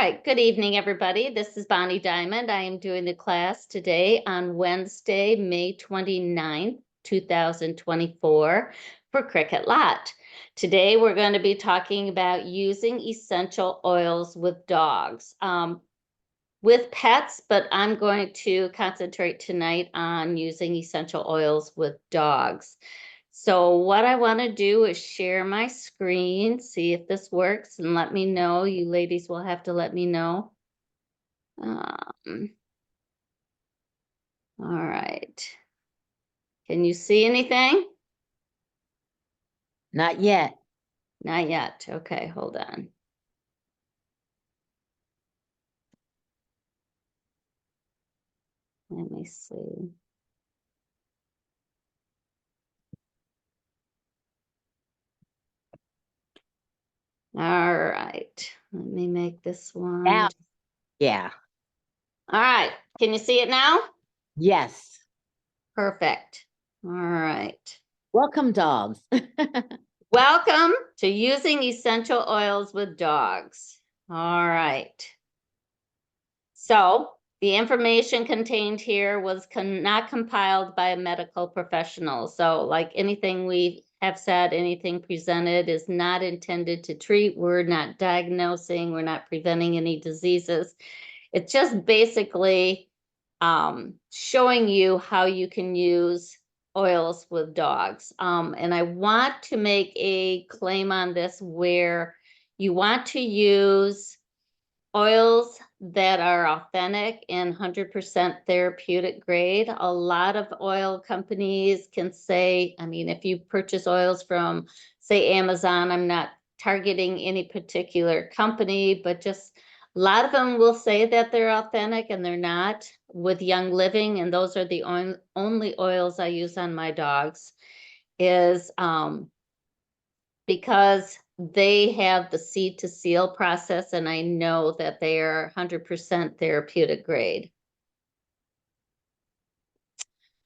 right, good evening, everybody. This is Bonnie Diamond. I am doing the class today on Wednesday, May 29th, 2024 for Cricket Lot. Today, we're going to be talking about using essential oils with dogs. With pets, but I'm going to concentrate tonight on using essential oils with dogs. So what I want to do is share my screen, see if this works, and let me know. You ladies will have to let me know. All right. Can you see anything? Not yet. Not yet. Okay, hold on. Let me see. All right. Let me make this one. Now, yeah. All right. Can you see it now? Yes. Perfect. All right. Welcome, dogs. Welcome to using essential oils with dogs. All right. So the information contained here was not compiled by a medical professional. So like anything we have said, anything presented is not intended to treat. We're not diagnosing. We're not preventing any diseases. It's just basically showing you how you can use oils with dogs. And I want to make a claim on this where you want to use oils that are authentic and 100% therapeutic grade. A lot of oil companies can say, I mean, if you purchase oils from, say, Amazon, I'm not targeting any particular company, but just a lot of them will say that they're authentic and they're not with Young Living. And those are the only oils I use on my dogs is because they have the seed to seal process, and I know that they are 100% therapeutic grade.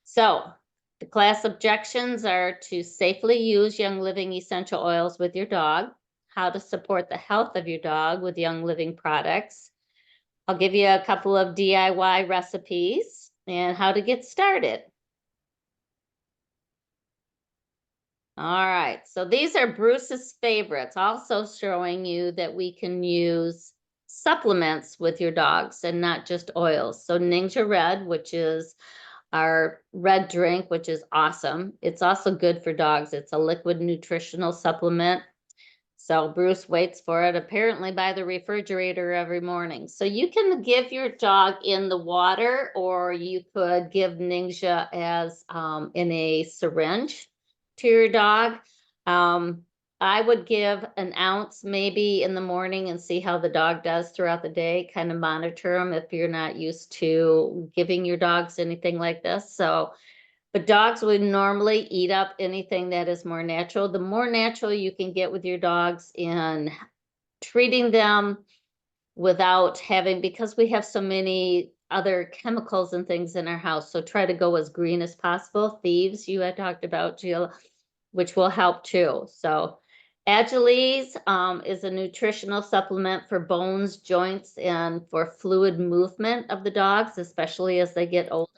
So the class objections are to safely use Young Living essential oils with your dog, how to support the health of your dog with Young Living products. I'll give you a couple of DIY recipes and how to get started. All right, so these are Bruce's favorites, also showing you that we can use supplements with your dogs and not just oils. So Ninja Red, which is our red drink, which is awesome. It's also good for dogs. It's a liquid nutritional supplement. So Bruce waits for it apparently by the refrigerator every morning. So you can give your dog in the water, or you could give Ninja as in a syringe to your dog. I would give an ounce maybe in the morning and see how the dog does throughout the day, kind of monitor them if you're not used to giving your dogs anything like this. So, but dogs would normally eat up anything that is more natural. The more natural you can get with your dogs in treating them without having, because we have so many other chemicals and things in our house. So try to go as green as possible. Thieves, you had talked about, Jill, which will help too. So Agiles is a nutritional supplement for bones, joints, and for fluid movement of the dogs, especially as they get older.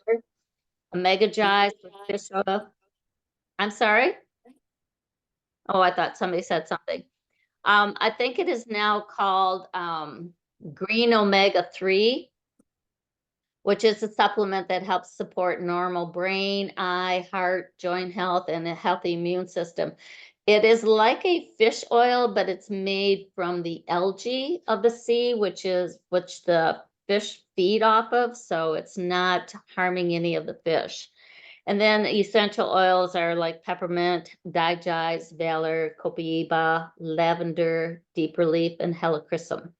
Omega Gize for fish oil. I'm sorry? Oh, I thought somebody said something. I think it is now called Green Omega 3, which is a supplement that helps support normal brain, eye, heart, joint health, and a healthy immune system. It is like a fish oil, but it's made from the algae of the sea, which the fish feed off of. So it's not harming any of the fish. And then essential oils are like peppermint, digize, valor, copaiba, lavender, deep relief, and helichrysum.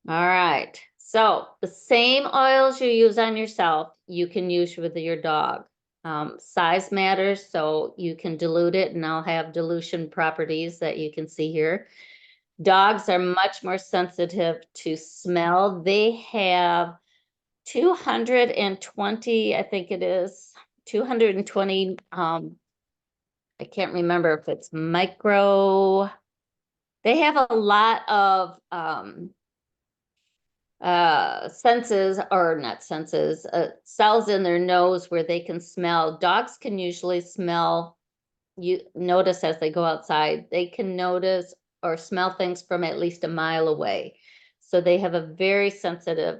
All right. So the same oils you use on yourself, you can use with your dog. Size matters, so you can dilute it, and I'll have dilution properties that you can see here. Dogs are much more sensitive to smell. They have 220, I think it is 220. I can't remember if it's micro. They have a lot of senses, or not senses, cells in their nose where they can smell. Dogs can usually smell, you notice as they go outside, they can notice or smell things from at least a mile away. So they have a very sensitive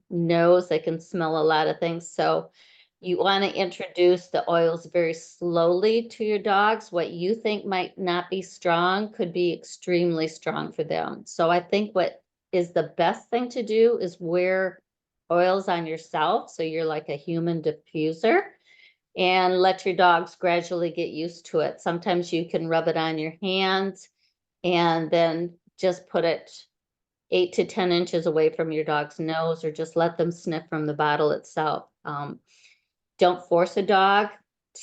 nose. They can smell a lot of things. So you want to introduce the oils very slowly to your dogs. What you think might not be strong could be extremely strong for them. So I think what is the best thing to do is wear oils on yourself. So you're like a human diffuser, and let your dogs gradually get used to it. Sometimes you can rub it on your hands and then just put it 8 to 10 inches away from your dog's nose, or just let them sniff from the bottle itself. Don't force a dog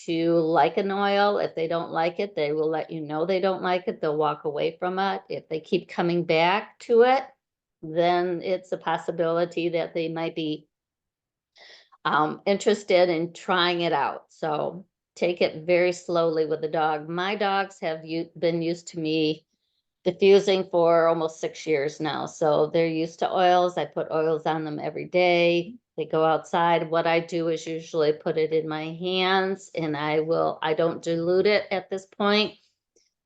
to like an oil. If they don't like it, they will let you know they don't like it. They'll walk away from it. If they keep coming back to it, then it's a possibility that they might be interested in trying it out. So take it very slowly with the dog. My dogs have been used to me diffusing for almost 6 years now. So they're used to oils. I put oils on them every day. They go outside. What I do is usually put it in my hands, and I don't dilute it at this point.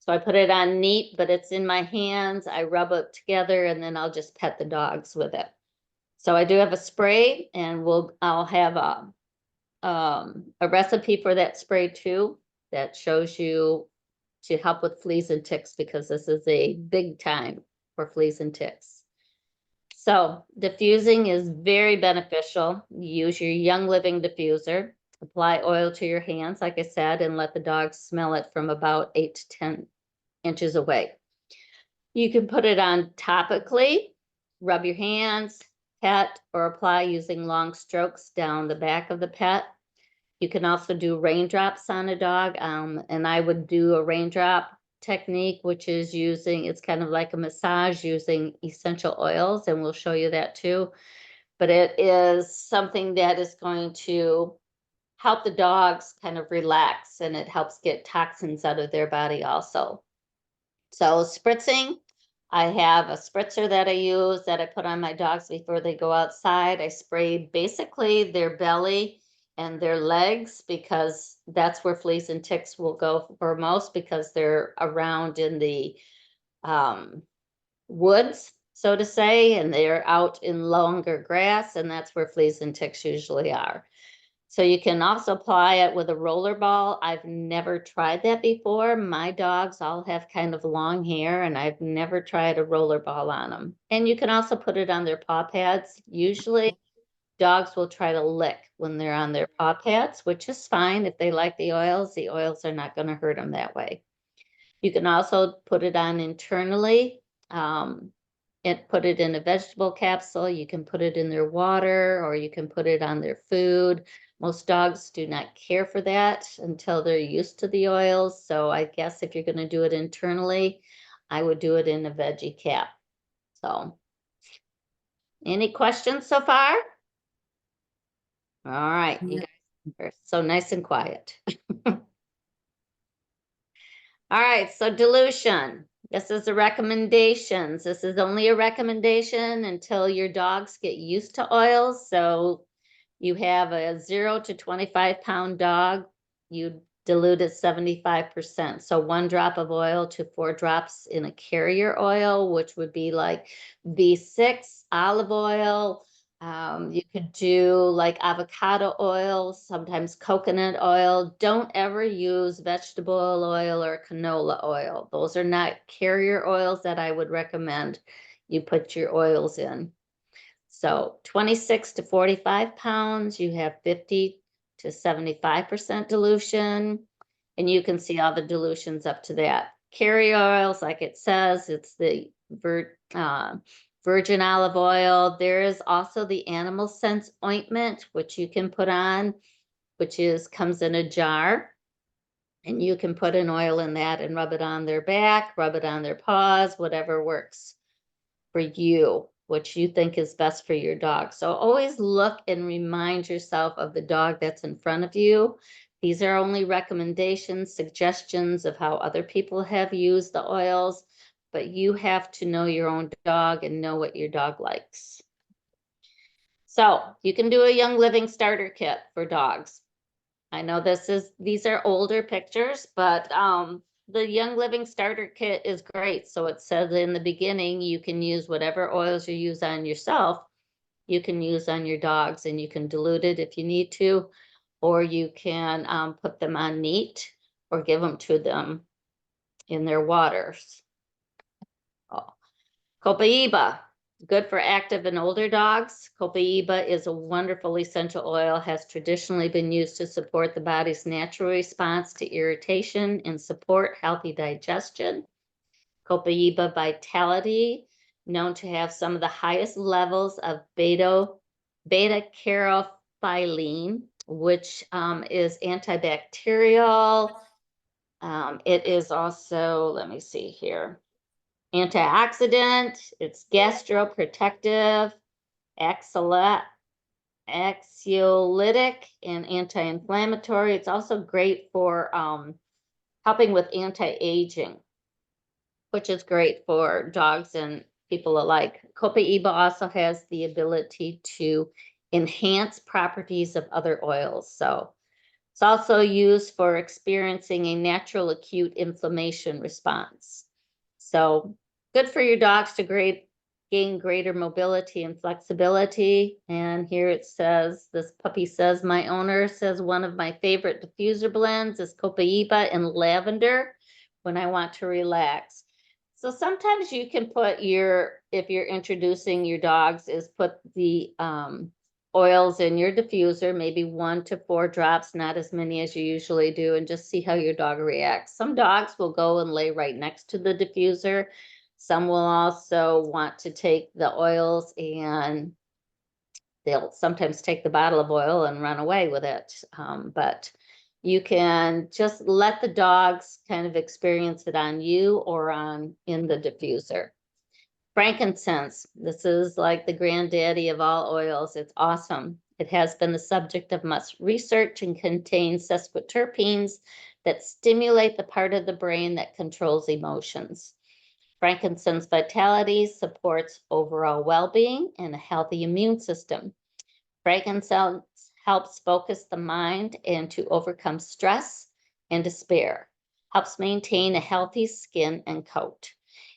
So I put it on neat, but it's in my hands. I rub it together, and then I'll just pet the dogs with it. So I do have a spray, and I'll have a recipe for that spray too, that shows you to help with fleas and ticks, because this is a big time for fleas and ticks. So diffusing is very beneficial. Use your Young Living diffuser, apply oil to your hands, like I said, and let the dog smell it from about 8 to 10 inches away. You can put it on topically, rub your hands, pet, or apply using long strokes down the back of the pet. You can also do raindrops on a dog, and I would do a raindrop technique, which is it's kind of like a massage using essential oils, and we'll show you that too. But it is something that is going to help the dogs kind of relax, and it helps get toxins out of their body also. So spritzing, I have a spritzer that I use that I put on my dogs before they go outside. I spray basically their belly and their legs, because that's where fleas and ticks will go for most, because they're around in the um, woods, so to say, and they're out in longer grass, and that's where fleas and ticks usually are. So you can also apply it with a roller ball. I've never tried that before. My dogs all have kind of long hair, and I've never tried a roller ball on them. And you can also put it on their paw pads. Usually dogs will try to lick when they're on their paw pads, which is fine. If they like the oils are not going to hurt them that way. You can also put it on internally, and put it in a vegetable capsule. You can put it in their water, or you can put it on their food. Most dogs do not care for that until they're used to the oils. So I guess if you're going to do it internally, I would do it in a veggie cap. So any questions so far? All right, you guys are so nice and quiet. All right, so dilution. This is the recommendations. This is only a recommendation until your dogs get used to oils. So you have a 0 to 25 pound dog, you dilute it 75%. So 1 drop of oil to 4 drops in a carrier oil, which would be like V6 olive oil. You could do like avocado oil, sometimes coconut oil. Don't ever use vegetable oil or canola oil. Those are not carrier oils that I would recommend you put your oils in. So 26 to 45 pounds, you have 50 to 75% dilution. And you can see all the dilutions up to that. Carrier oils, like it says, it's the virgin olive oil. There is also the Animal Sense ointment, which you can put on, which comes in a jar. And you can put an oil in that and rub it on their back, rub it on their paws, whatever works for you, what you think is best for your dog. So always look and remind yourself of the dog that's in front of you. These are only recommendations, suggestions of how other people have used the oils, but you have to know your own dog and know what your dog likes. So you can do a Young Living starter kit for dogs. I know these are older pictures, but the Young Living starter kit is great. So it says in the beginning, you can use whatever oils you use on yourself, you can use on your dogs, and you can dilute it if you need to, or you can put them on neat or give them to them in their waters. Oh. Copaiba, good for active and older dogs. Copaiba is a wonderful essential oil, has traditionally been used to support the body's natural response to irritation and support healthy digestion. Copaiba Vitality, known to have some of the highest levels of beta-caryophyllene, which is antibacterial. It is also, let me see here, antioxidant, it's gastroprotective, anxiolytic, and anti-inflammatory. It's also great for helping with anti-aging, which is great for dogs and people alike. Copaiba also has the ability to enhance properties of other oils. So it's also used for experiencing a natural acute inflammation response. So good for your dogs to gain greater mobility and flexibility. And here it says, this puppy says, my owner says one of my favorite diffuser blends is Copaiba and lavender when I want to relax. So sometimes you can put if you're introducing your dogs, is put the oils in your diffuser, maybe 1 to 4 drops, not as many as you usually do, and just see how your dog reacts. Some dogs will go and lay right next to the diffuser. Some will also want to take the oils and they'll sometimes take the bottle of oil and run away with it. But you can just let the dogs kind of experience it on you or in the diffuser. Frankincense, this is like the granddaddy of all oils. It's awesome. It has been the subject of much research and contains sesquiterpenes that stimulate the part of the brain that controls emotions. Frankincense Vitality supports overall well-being and a healthy immune system. Frankincense helps focus the mind and to overcome stress and despair, helps maintain a healthy skin and coat.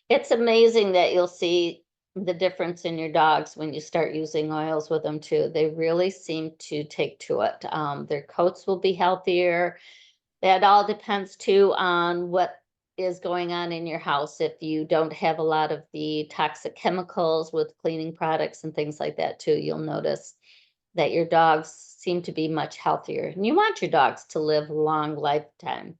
It's amazing that you'll see the difference in your dogs when you start using oils with them too. They really seem to take to it. Their coats will be healthier. That all depends too on what is going on in your house. If you don't have a lot of the toxic chemicals with cleaning products and things like that too, you'll notice that your dogs seem to be much healthier. And you want your dogs to live a long lifetime.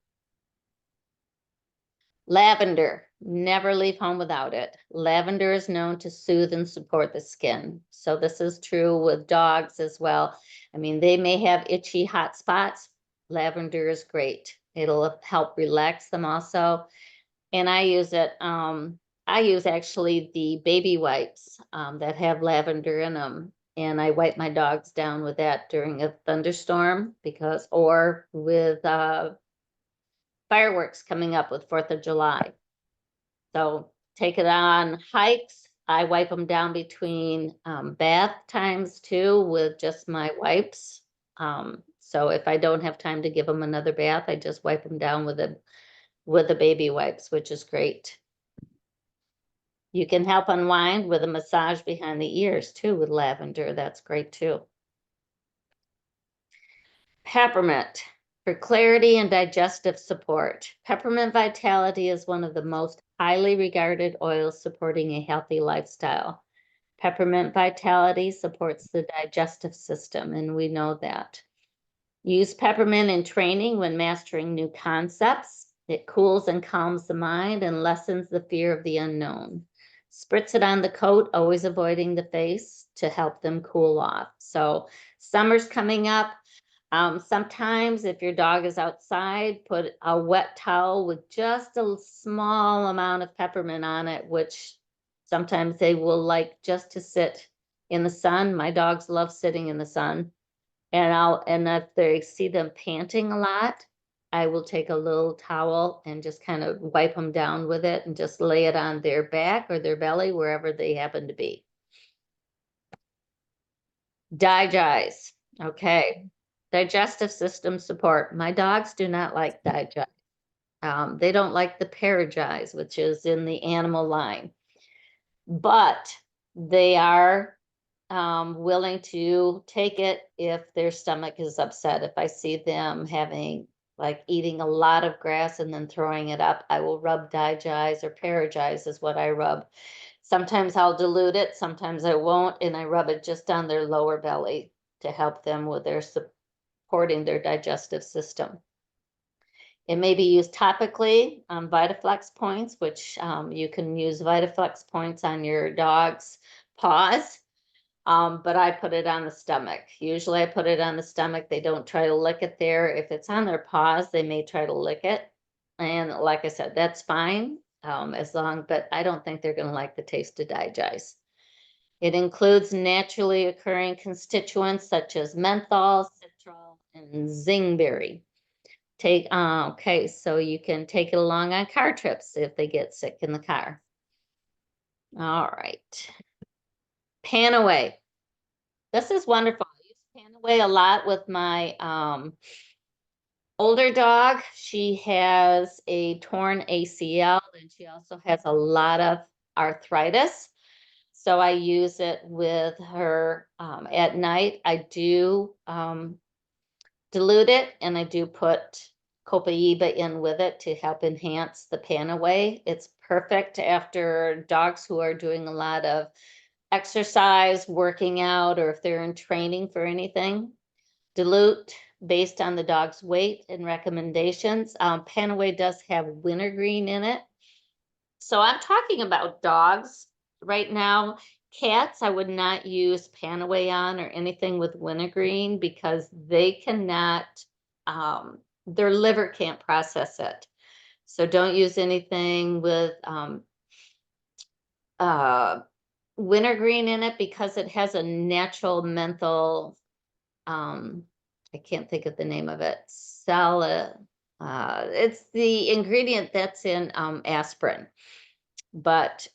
Lavender, never leave home without it. Lavender is known to soothe and support the skin. So this is true with dogs as well. I mean, they may have itchy hot spots. Lavender is great. It'll help relax them also. And I use it, I use actually the baby wipes that have lavender in them. And I wipe my dogs down with that during a thunderstorm or with fireworks coming up with 4th of July. So take it on hikes. I wipe them down between bath times too with just my wipes. So if I don't have time to give them another bath, I just wipe them down with the baby wipes, which is great. You can help unwind with a massage behind the ears too with lavender. That's great too. Peppermint for clarity and digestive support. Peppermint Vitality is one of the most highly regarded oils supporting a healthy lifestyle. Peppermint Vitality supports the digestive system, and we know that. Use peppermint in training when mastering new concepts. It cools and calms the mind and lessens the fear of the unknown. Spritz it on the coat, always avoiding the face to help them cool off. So summer's coming up. Sometimes if your dog is outside, put a wet towel with just a small amount of peppermint on it, which sometimes they will like just to sit in the sun. My dogs love sitting in the sun. And if they see them panting a lot, I will take a little towel and just kind of wipe them down with it and just lay it on their back or their belly, wherever they happen to be. Digest. Okay. Digestive system support. My dogs do not like digest. They don't like the Paragize, which is in the animal line, but they are willing to take it if their stomach is upset. If I see them having like eating a lot of grass and then throwing it up, I will rub Digize or Paragize is what I rub. Sometimes I'll dilute it, sometimes I won't, and I rub it just on their lower belly to help them with their supporting their digestive system. It may be used topically on Vitaflex points, which you can use Vitaflex points on your dog's paws. But I put it on the stomach. Usually I put it on the stomach. They don't try to lick it there. If it's on their paws, they may try to lick it. And like I said, that's fine. As long, but I don't think they're gonna like the taste of Digize. It includes naturally occurring constituents such as menthol, citral, and zingberry. Okay, so you can take it along on car trips if they get sick in the car. All right. Panaway. This is wonderful. I use Panaway a lot with my older dog. She has a torn ACL and she also has a lot of arthritis. So I use it with her at night. I do dilute it and I do put Copaiba in with it to help enhance the Panaway. It's perfect after dogs who are doing a lot of exercise, working out, or if they're in training for anything. Dilute based on the dog's weight and recommendations. Panaway does have wintergreen in it. So I'm talking about dogs right now. Cats, I would not use Panaway on or anything with wintergreen because they cannot, their liver can't process it. So don't use anything with wintergreen in it because it has a natural menthol, I can't think of the name of it. It's the ingredient that's in aspirin, but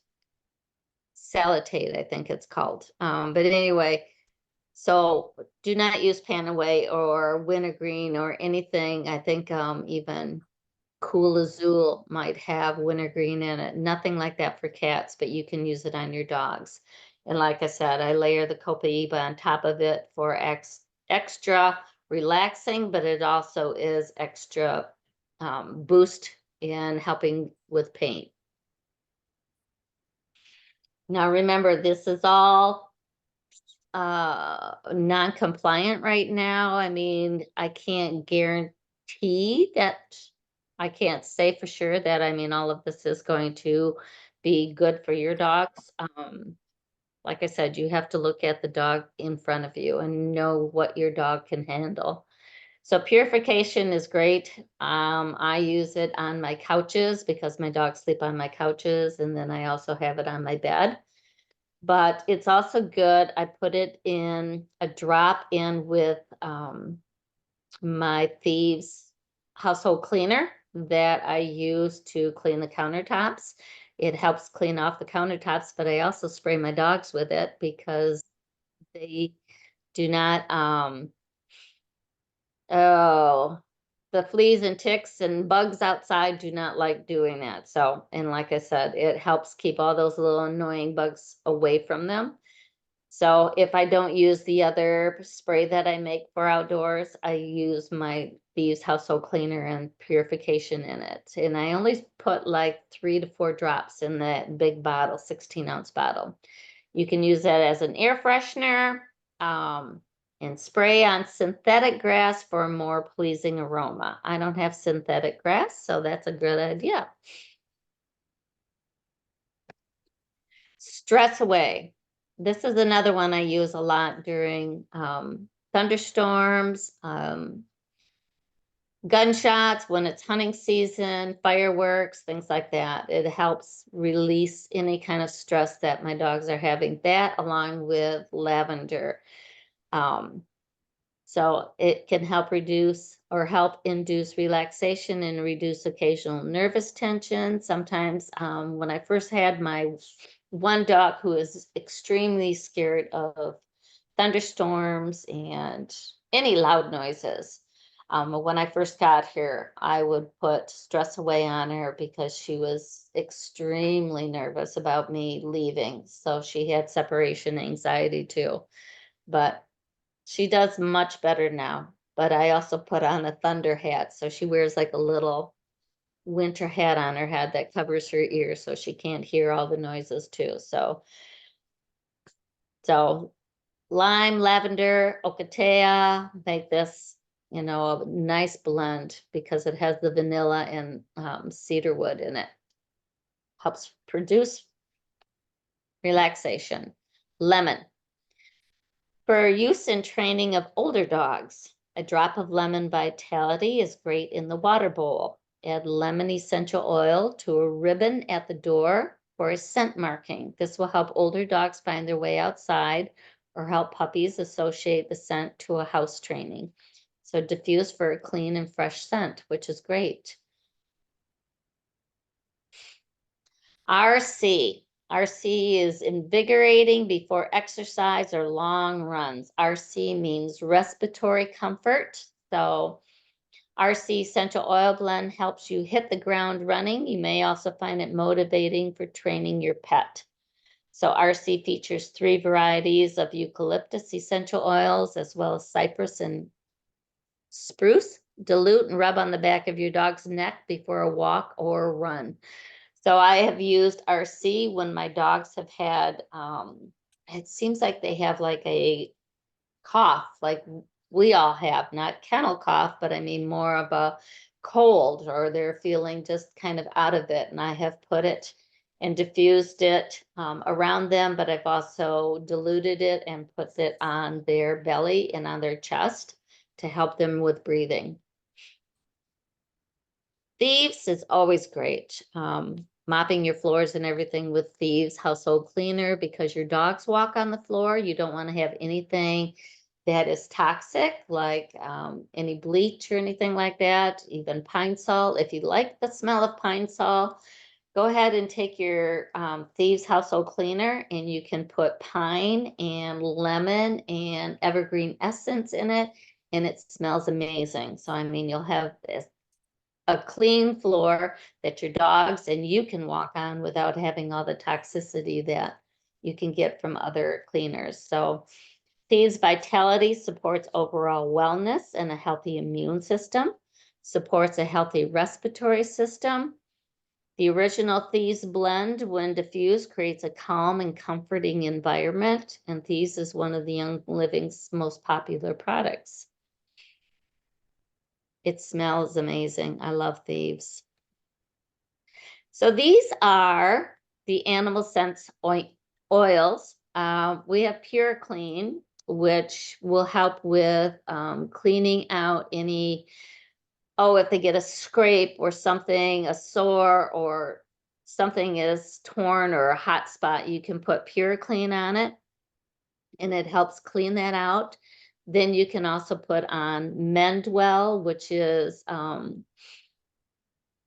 Salatate, I think it's called. But anyway, so do not use Panaway or wintergreen or anything. I think even Cool Azul might have wintergreen in it. Nothing like that for cats, but you can use it on your dogs. And like I said, I layer the Copaiba on top of it for extra relaxing, but it also is extra boost in helping with pain. Now remember, this is all non-compliant right now. I mean, I can't guarantee that, I can't say for sure that, I mean, all of this is going to be good for your dogs. Like I said, you have to look at the dog in front of you and know what your dog can handle. So purification is great. I use it on my couches because my dogs sleep on my couches, and then I also have it on my bed. But it's also good. I put it in a drop in with my Thieves household cleaner that I use to clean the countertops. It helps clean off the countertops, but I also spray my dogs with it because they do not, oh, the fleas and ticks and bugs outside do not like doing that. So, and like I said, it helps keep all those little annoying bugs away from them. So if I don't use the other spray that I make for outdoors, I use my Thieves household cleaner and purification in it. And I only put like 3 to 4 drops in that big bottle, 16-ounce bottle. You can use that as an air freshener, and spray on synthetic grass for a more pleasing aroma. I don't have synthetic grass, so that's a good idea. Stress away. This is another one I use a lot during thunderstorms, gunshots, when it's hunting season, fireworks, things like that. It helps release any kind of stress that my dogs are having. That along with lavender. So it can help reduce or help induce relaxation and reduce occasional nervous tension. Sometimes when I first had my one dog who is extremely scared of thunderstorms and any loud noises. When I first got here, I would put Stress Away on her because she was extremely nervous about me leaving. So she had separation anxiety too. But she does much better now. But I also put on a thunder hat. So she wears like a little winter hat on her head that covers her ears so she can't hear all the noises too. So lime, lavender, ocotea, make this, you know, a nice blend because it has the vanilla and cedar wood in it. Helps produce relaxation. Lemon. For use in training of older dogs, a drop of lemon vitality is great in the water bowl. Add lemon essential oil to a ribbon at the door for a scent marking. This will help older dogs find their way outside or help puppies associate the scent to a house training. So diffuse for a clean and fresh scent, which is great. RC. RC is invigorating before exercise or long runs. RC means respiratory comfort. So RC essential oil blend helps you hit the ground running. You may also find it motivating for training your pet. So RC features 3 varieties of eucalyptus essential oils, as well as cypress and spruce. Dilute and rub on the back of your dog's neck before a walk or a run. So I have used RC when my dogs have had, it seems like they have like a cough, like we all have, not kennel cough, but I mean more of a cold, or they're feeling just kind of out of it. And I have put it and diffused it around them, but I've also diluted it and put it on their belly and on their chest to help them with breathing. Thieves is always great. Mopping your floors and everything with Thieves household cleaner, because your dogs walk on the floor. You don't want to have anything that is toxic, like any bleach or anything like that, even Pine Sol. If you like the smell of Pine Sol, go ahead and take your Thieves household cleaner and you can put pine and lemon and evergreen essence in it, and it smells amazing. So I mean, you'll have a clean floor that your dogs and you can walk on without having all the toxicity that you can get from other cleaners. So Thieves Vitality supports overall wellness and a healthy immune system, supports a healthy respiratory system. The original Thieves blend, when diffused, creates a calm and comforting environment, and Thieves is one of the Young Living's most popular products. It smells amazing. I love Thieves. So these are the animal scents oils. We have Pure Clean, which will help with cleaning out any, if they get a scrape or something, a sore or something is torn or a hot spot, you can put Pure Clean on it and it helps clean that out. Then you can also put on Mendwell, which is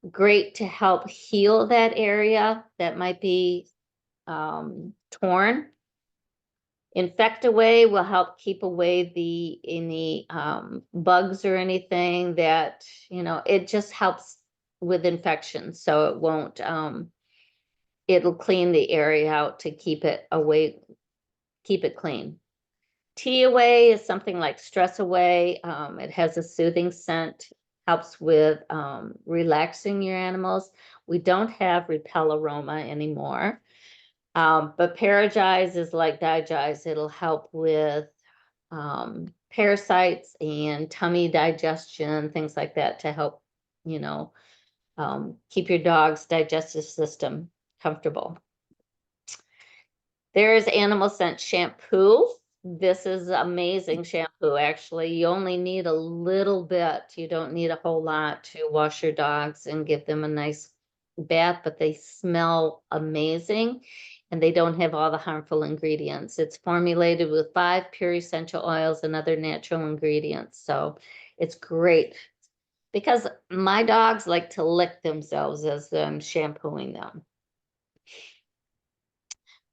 great to help heal that area that might be torn. Infect Away will help keep away any bugs or anything that, you know, it just helps with infection. So it won't, it'll clean the area out to keep it away, keep it clean. Tea Away is something like Stress Away. It has a soothing scent, helps with relaxing your animals. We don't have Repel Aroma anymore. But Paragize is like Digize. It'll help with parasites and tummy digestion, things like that, to help, you know, keep your dog's digestive system comfortable. There's Animal Scent Shampoo. This is amazing shampoo, actually. You only need a little bit. You don't need a whole lot to wash your dogs and give them a nice bath, but they smell amazing and they don't have all the harmful ingredients. It's formulated with 5 pure essential oils and other natural ingredients. So it's great because my dogs like to lick themselves as I'm shampooing them.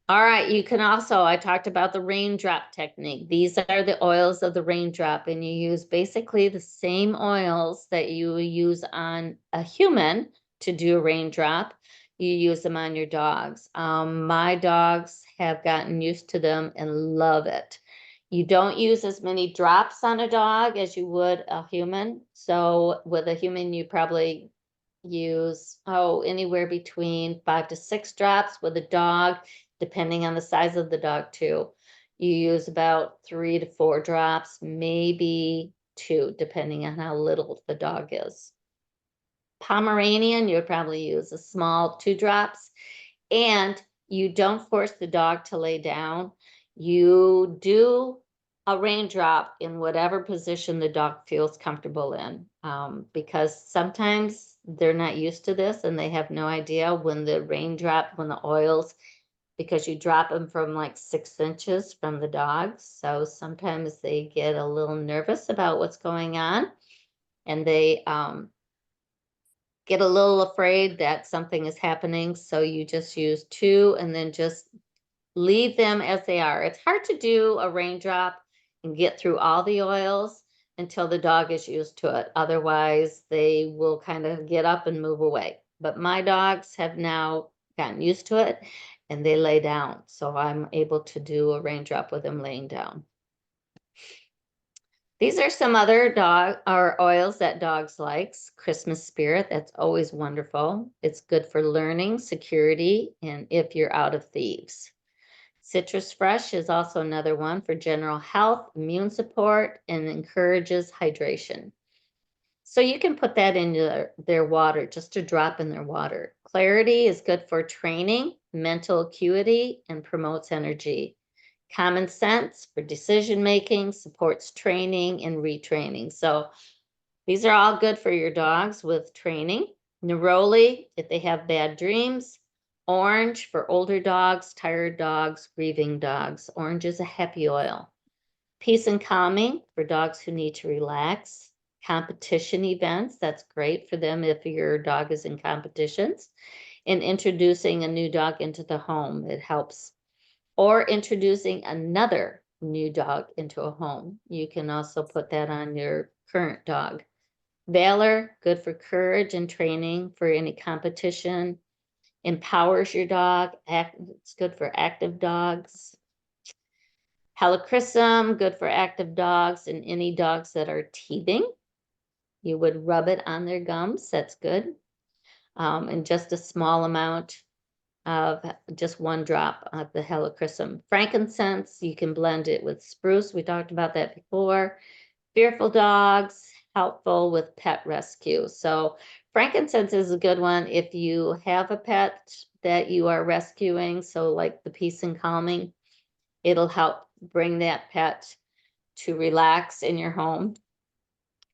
All right, you can also, I talked about the raindrop technique. These are the oils of the raindrop, and you use basically the same oils that you use on a human to do a raindrop. You use them on your dogs. My dogs have gotten used to them and love it. You don't use as many drops on a dog as you would a human. So with a human, you probably use, anywhere between 5 to 6 drops. With a dog, depending on the size of the dog too, you use about 3 to 4 drops, maybe 2, depending on how little the dog is. Pomeranian, you would probably use a small 2 drops, and you don't force the dog to lay down. You do a raindrop in whatever position the dog feels comfortable in, because sometimes they're not used to this and they have no idea when the oils, because you drop them from like 6 inches from the dog. So sometimes they get a little nervous about what's going on, and they get a little afraid that something is happening. So you just use 2 and then just leave them as they are. It's hard to do a raindrop and get through all the oils until the dog is used to it. Otherwise, they will kind of get up and move away. But my dogs have now gotten used to it and they lay down. So I'm able to do a raindrop with them laying down. These are some other dog or oils that dogs likes. Christmas spirit, that's always wonderful. It's good for learning, security, and if you're out of thieves. Citrus Fresh is also another one for general health, immune support, and encourages hydration. So you can put that in their water, just a drop in their water. Clarity is good for training, mental acuity, and promotes energy. Common Sense for decision making, supports training and retraining. So these are all good for your dogs with training. Neroli, if they have bad dreams. Orange for older dogs, tired dogs, grieving dogs. Orange is a happy oil. Peace and Calming for dogs who need to relax. Competition events, that's great for them if your dog is in competitions. And introducing a new dog into the home, it helps. Or introducing another new dog into a home. You can also put that on your current dog. Valor, good for courage and training for any competition. Empowers your dog. It's good for active dogs. Helichrysum, good for active dogs and any dogs that are teething. You would rub it on their gums. That's good. And just a small amount of just 1 drop of the helichrysum. Frankincense, you can blend it with spruce. We talked about that before. Fearful dogs, helpful with pet rescue. So frankincense is a good one if you have a pet that you are rescuing. So like the Peace and Calming, it'll help bring that pet to relax in your home.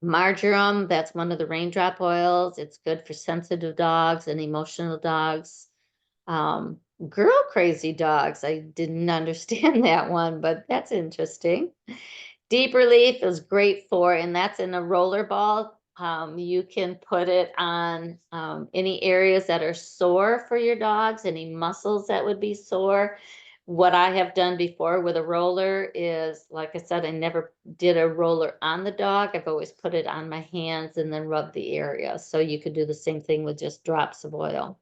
Marjoram, that's one of the raindrop oils. It's good for sensitive dogs and emotional dogs. Girl crazy dogs. I didn't understand that one, but that's interesting. Deep Relief is great for, and that's in a roller ball. You can put it on any areas that are sore for your dogs, any muscles that would be sore. What I have done before with a roller is, like I said, I never did a roller on the dog. I've always put it on my hands and then rub the area. So you could do the same thing with just drops of oil.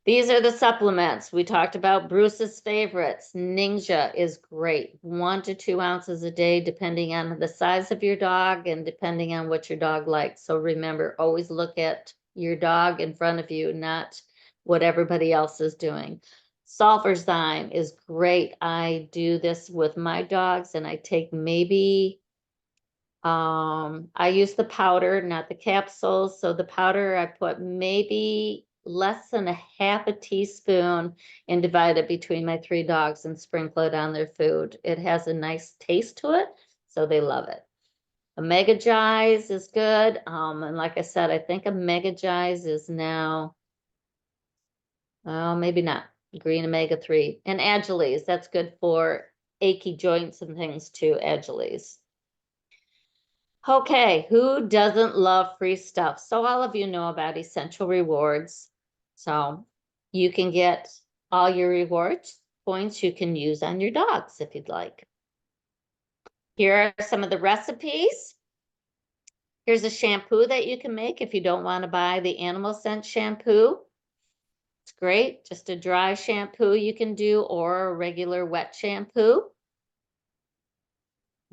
These are the supplements. We talked about Bruce's favorites. Ninja is great. 1 to 2 ounces a day, depending on the size of your dog and depending on what your dog likes. So remember, always look at your dog in front of you, not what everybody else is doing. Sulfurzyme is great. I do this with my dogs and I take maybe, I use the powder, not the capsules. So the powder, I put maybe less than a half a teaspoon and divide it between my 3 dogs and sprinkle it on their food. It has a nice taste to it, so they love it. Omega Gize is good. And like I said, I think Omega Gize is now, maybe not, green omega-3. And Agiles, that's good for achy joints and things too, Agiles. Okay, who doesn't love free stuff? So all of you know about Essential Rewards. So you can get all your rewards points you can use on your dogs if you'd like. Here are some of the recipes. Here's a shampoo that you can make if you don't want to buy the animal scent shampoo. It's great, just a dry shampoo you can do or a regular wet shampoo.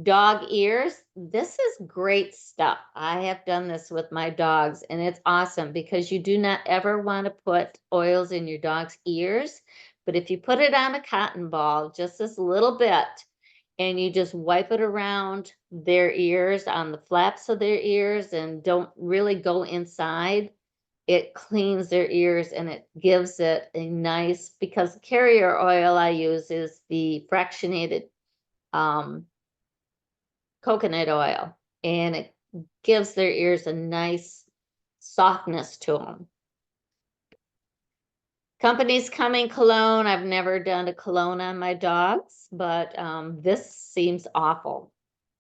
Dog ears, this is great stuff. I have done this with my dogs and it's awesome because you do not ever want to put oils in your dog's ears. But if you put it on a cotton ball, just this little bit, and you just wipe it around their ears, on the flaps of their ears, and don't really go inside, it cleans their ears and it gives it a nice, because the carrier oil I use is the fractionated coconut oil, and it gives their ears a nice softness to them. Company's Coming cologne. I've never done a cologne on my dogs, but this seems awful.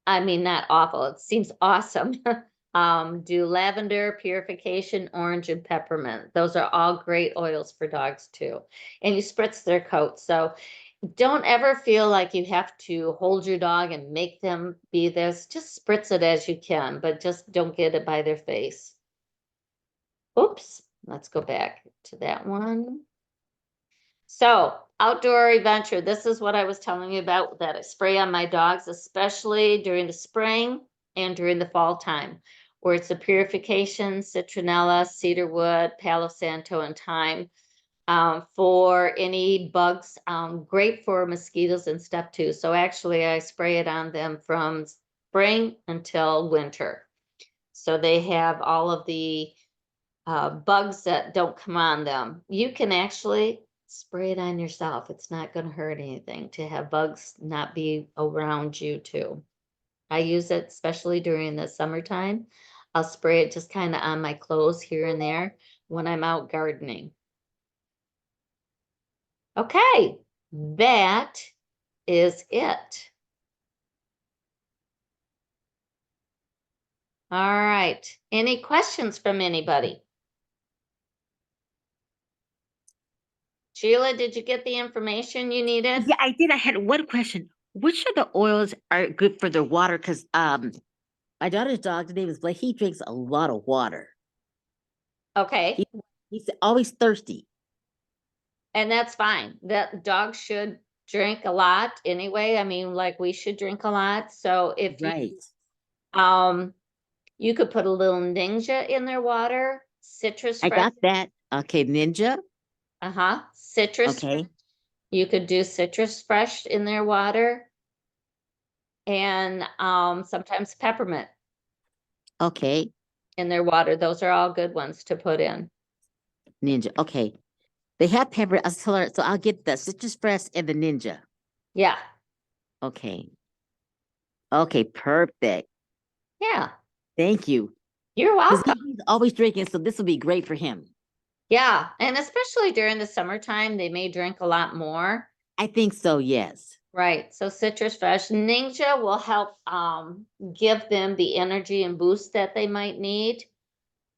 I mean, not awful. It seems awesome. Do lavender, purification, orange, and peppermint. Those are all great oils for dogs too. And you spritz their coat. So don't ever feel like you have to hold your dog and make them be this. Just spritz it as you can, but just don't get it by their face. Oops, let's go back to that one. So outdoor adventure, this is what I was telling you about that I spray on my dogs, especially during the spring and during the fall time, where it's a purification, citronella, cedarwood, palo santo, and thyme. For any bugs, great for mosquitoes and stuff too. So actually I spray it on them from spring until winter. So they have all of the bugs that don't come on them. You can actually spray it on yourself. It's not going to hurt anything to have bugs not be around you too. I use it especially during the summertime. I'll spray it just kind of on my clothes here and there when I'm out gardening. Okay, that is it. All right. Any questions from anybody? Sheila, did you get the information you needed? Yeah, I did. I had one question. Which of the oils are good for their water? Because my daughter's dog, his name is Blake, he drinks a lot of water. Okay, He's always thirsty. and that's fine. That dog should drink a lot anyway. I mean, like we should drink a lot. So if Right. you could put a little Ninja in their water, citrus I fresh. got that. Okay, Ninja. Citrus fresh. Okay. You could do citrus fresh in their water. And sometimes peppermint Okay. in their water. Those are all good ones to put in. Ninja. Okay. They have pepper. I'll tell her, so I'll get the citrus fresh and the Ninja. Yeah. Okay. Okay, perfect. Yeah. Thank you. You're 'Cause welcome. he's always drinking, so this will be great for him. Yeah. And especially during the summertime, they may drink a lot more. I think so, yes. Right. So citrus fresh Ninja will help give them the energy and boost that they might need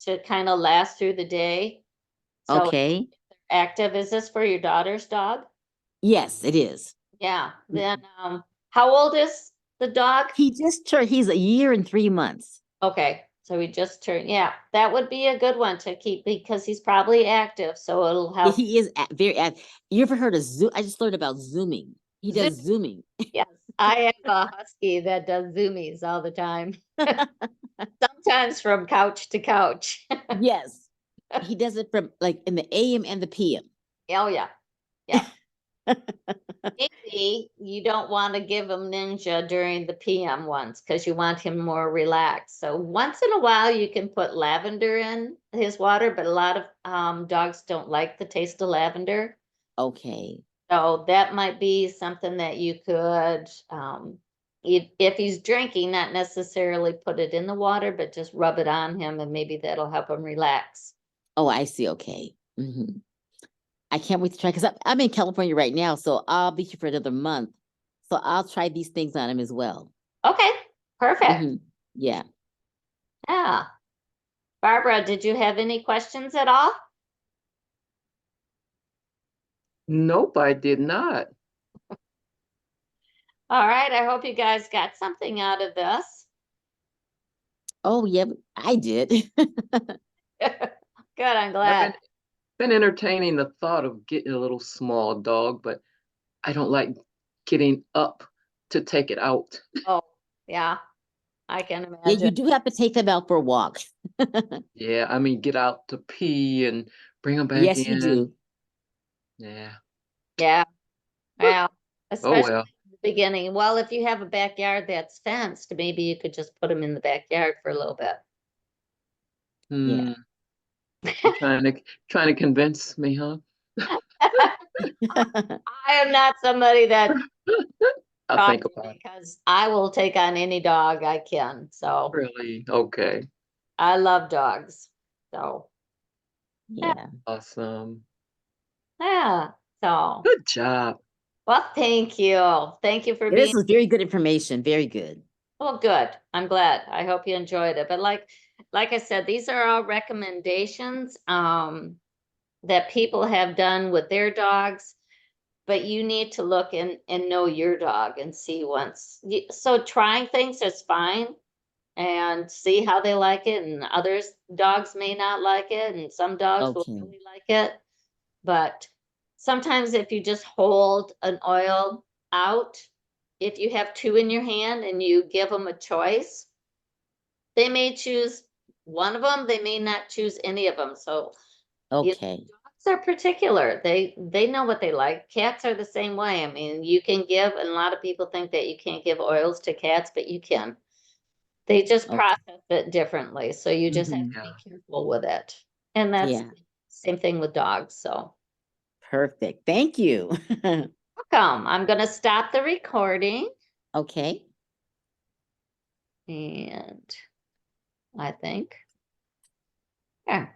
to kind of last through the day. So Okay. active. Is this for your daughter's dog? Yes, it is. Yeah. Then how old is the dog? He's a year and 3 months. Okay, so we just turned, yeah, that would be a good one to keep because he's probably active, so it'll help. He is very active. You ever heard of Zoom? I just learned about Zooming. He does Zooming. Yes, I have a husky that does zoomies all the time. Sometimes from couch to couch. Yes. He does it from like in the AM and the PM. Oh, yeah, yeah. Maybe you don't want to give him Ninja during the PM ones because you want him more relaxed. So once in a while you can put lavender in his water, but a lot of dogs don't like the taste of lavender. Okay. So that might be something that you could, if he's drinking, not necessarily put it in the water, but just rub it on him and maybe that'll help him relax. Oh, I see. Okay. I can't wait to try because I'm in California right now, so I'll be here for another month. So I'll try these things on him as well. Okay, perfect. Yeah. Yeah. Barbara, did you have any questions at all? Nope, I did not. All right, I hope you guys got something out of this. Oh, yeah, I did. Good, I'm I've glad. been entertaining the thought of getting a little small dog, but I don't like getting up to take it out. Oh, yeah, I can Yeah, you imagine. do have to take them out for a walk. Yeah, I mean, get out to pee and bring them back Yes, you in. do. Yeah. Yeah, well, Oh especially well. in the beginning. Well, if you have a backyard that's fenced, maybe you could just put them in the backyard for a little bit. Yeah. You're trying to convince me, huh? I am not somebody that I'll talks think about it. because I will take on any dog I can. So Really? Okay. I love dogs. So Yeah. Awesome. yeah. So Good job. well, thank you. Thank you for This being was very good information. Very good. well, good. I'm glad. I hope you enjoyed it. But like I said, these are all recommendations that people have done with their dogs, but you need to look and know your dog and see once. So trying things is fine and see how they like it, and others dogs may not like it, and some dogs will Okay. really like it. But sometimes if you just hold an oil out, if you have two in your hand and you give them a choice, they may choose one of them, they may not choose any of them. So Okay. dogs are particular. They know what they like. Cats are the same way. I mean, you can give, and a lot of people think that you can't give oils to cats, but you can. They just Okay. process it differently. So you just have Mhm. to be Yeah. careful with it. And that's Yeah. same thing with dogs. So Perfect. Thank you. welcome. I'm gonna stop the recording Okay. and I think. Yeah.